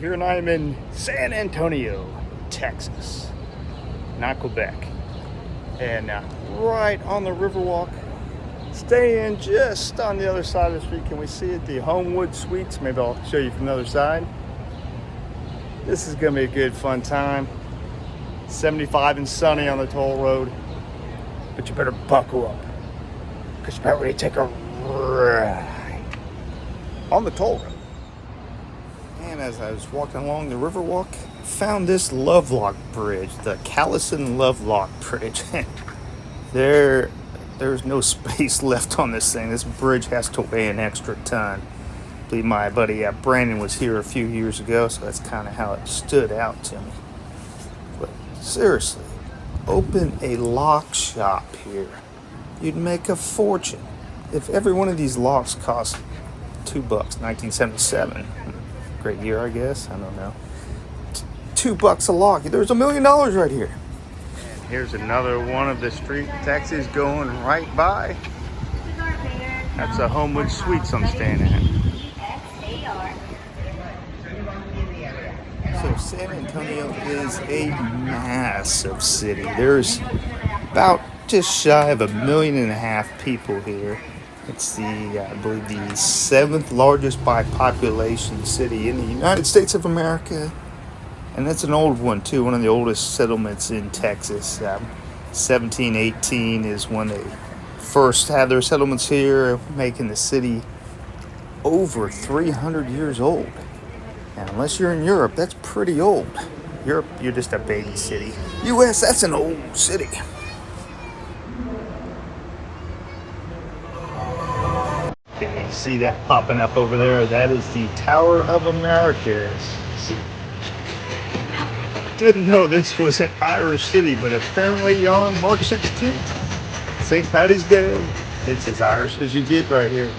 Here I am in San Antonio, Texas, not Quebec. And right on the Riverwalk, staying just on the other side of the street. Can we see it? The Homewood Suites. Maybe I'll show you from the other side. This is going to be a good, fun time. 75 and sunny on the toll road. But you better buckle up, because you're about ready to take a ride on the toll road. And as I was walking along the Riverwalk, I found this Lovelock Bridge, the Callison Lovelock Bridge. There's no space left on this thing. This bridge has to weigh an extra ton. I believe my buddy Brandon was here a few years ago, so that's kind of how it stood out to me. But seriously, open a lock shop here. You'd make a fortune. If every one of these locks cost $2, 1977. Great year, I guess. I don't know. $2 a lock. There's $1 million right here. And here's another one of the street taxis going right by. That's a Homewood Suites I'm staying at. So San Antonio is a massive city. There's about just shy of 1.5 million people here. It's I believe the 7th largest by population city in the United States of America. And that's an old one too, one of the oldest settlements in Texas. 1718 is when they first had their settlements here, making the city over 300 years old. And unless you're in Europe, that's pretty old. Europe, you're just a baby city. US, that's an old city. See that popping up over there? That is the Tower of Americas. Didn't know this was an Irish city, but apparently on March 16th, St. Paddy's Day, it's as Irish as you get right here.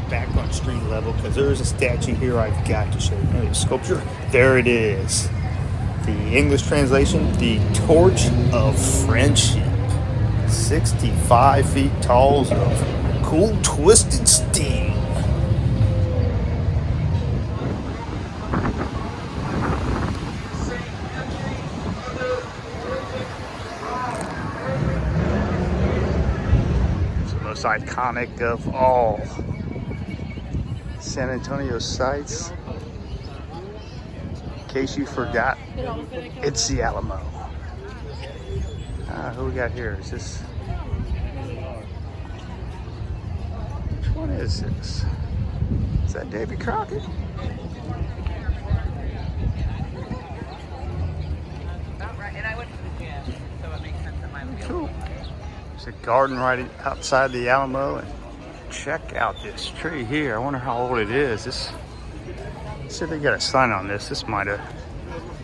Back on street level, because there is a statue here I've got to show you. A sculpture. There it is. The English translation, the Torch of Friendship. 65 feet tall of cool twisted steel. It's the most iconic of all San Antonio sites. In case you forgot, it's the Alamo. Who we got here? Is this? Which one is this? Is that Davy Crockett? Cool. There's a garden right outside the Alamo. And check out this tree here. I wonder how old it is. Let's see if they got a sign on this. This might have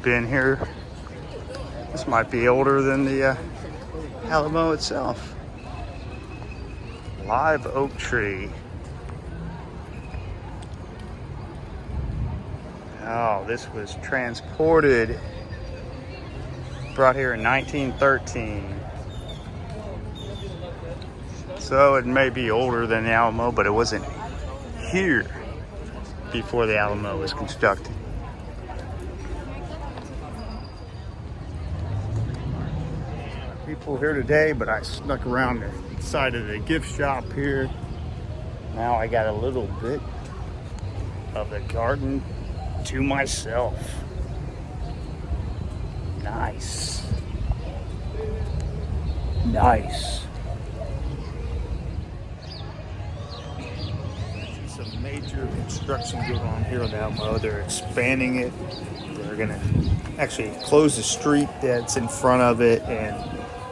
been here. This might be older than the Alamo itself. Live oak tree. Oh, this was transported, brought here in 1913. So it may be older than the Alamo, but it wasn't here before the Alamo was constructed. People here today, but I snuck around the side of the gift shop here. Now I got a little bit of the garden to myself. Nice. Nice. Some major construction going on here on the Alamo. They're expanding it. They're gonna actually close the street that's in front of it and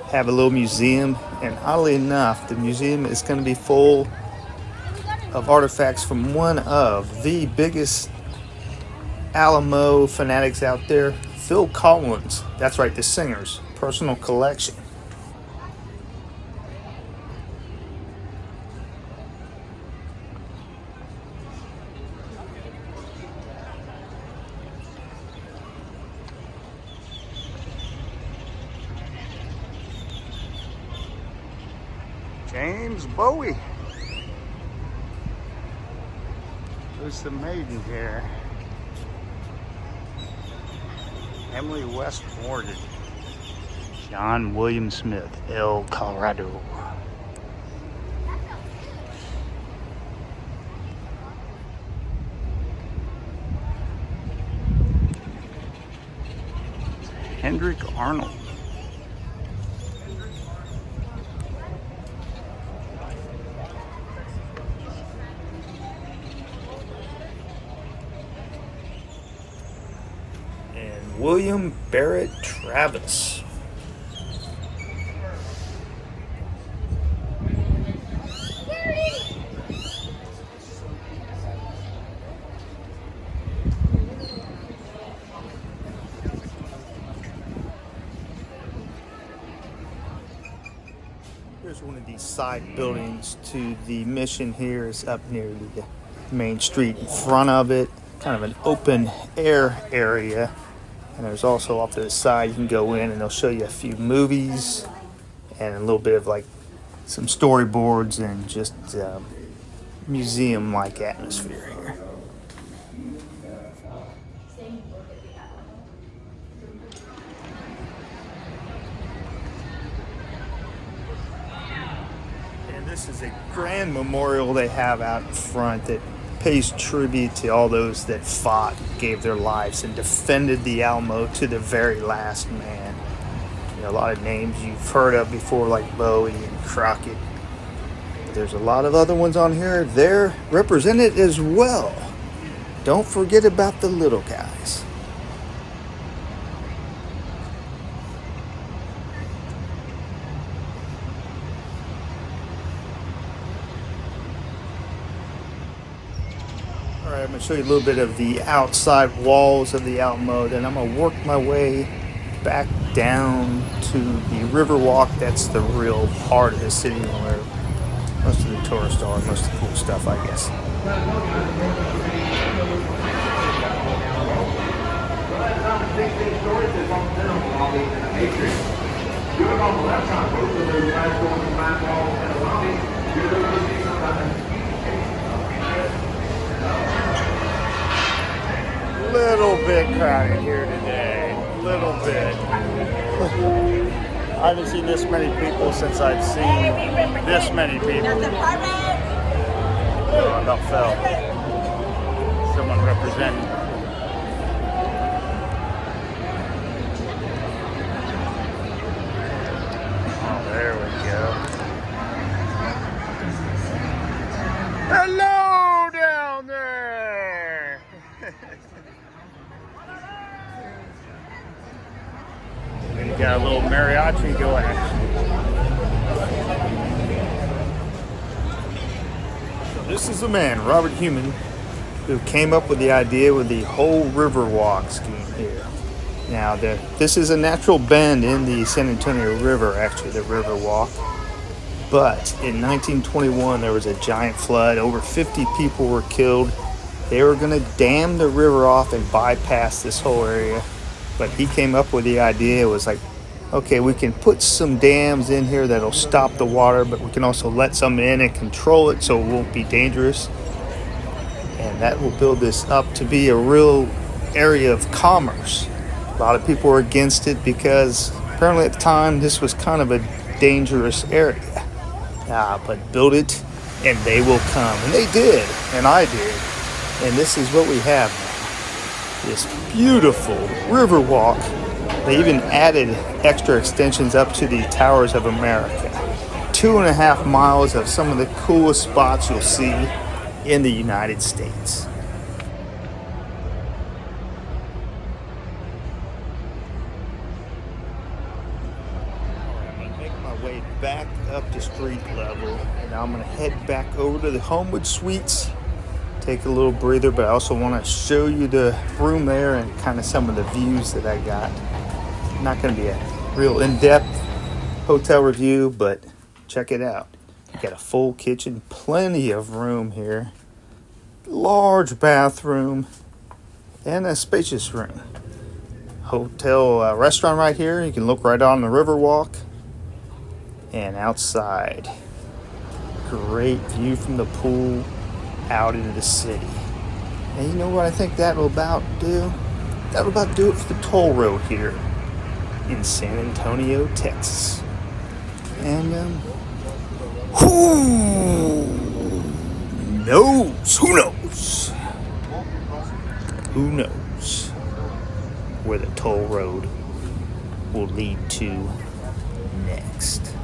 have a little museum. And oddly enough, the museum is going to be full of artifacts from one of the biggest Alamo fanatics out there, Phil Collins. That's right, the singer's personal collection. James Bowie. There's the maiden here. Emily Westmoreland. John William Smith, El Colorado. Hendrick Arnold. And William Barrett Travis. Here's one of these side buildings to the mission here. Is up near the main street in front of it. Kind of an open air area. And there's also off to the side, you can go in and they'll show you a few movies and a little bit of like some storyboards and just museum-like atmosphere here. And this is a grand memorial they have out in front that pays tribute to all those that fought, gave their lives, and defended the Alamo to the very last man. You know, a lot of names you've heard of before, like Bowie and Crockett. But there's a lot of other ones on here. They're represented as well. Don't forget about the little guys. Alright, I'm going to show you a little bit of the outside walls of the Alamo, then I'm going to work my way back down to the Riverwalk. That's the real heart of the city where most of the tourists are, most of the cool stuff, I guess. Little bit crowded here today. Little bit. I haven't seen this many people since I've seen this many people. Oh, about fell. Someone representing. Oh, there we go. Hello down there. And you got a little mariachi going. So this is the man, Robert Heumann, who came up with the idea with the whole Riverwalk scheme here. Now, this is a natural bend in the San Antonio River, actually, the Riverwalk. But in 1921, there was a giant flood. Over 50 people were killed. They were going to dam the river off and bypass this whole area. But he came up with the idea. It was like, okay, we can put some dams in here that'll stop the water, but we can also let some in and control it so it won't be dangerous. And that will build this up to be a real area of commerce. A lot of people were against it because apparently at the time this was kind of a dangerous area. But build it and they will come. And they did, and I did. And this is what we have now. This beautiful Riverwalk. They even added extra extensions up to the Towers of America. 2.5 miles of some of the coolest spots you'll see in the United States. I'm going to make my way back up to street level, and I'm going to head back over to the Homewood Suites. Take a little breather, but I also want to show you the room there and kind of some of the views that I got. Not going to be a real in-depth hotel review, but check it out. You got a full kitchen, plenty of room here, large bathroom, and a spacious room. Hotel restaurant right here. You can look right on the Riverwalk and outside. Great view from the pool out into the city. And you know what I think that'll about do? That'll about do it for the toll road here in San Antonio, Texas. And who knows? Who knows where the toll road will lead to next?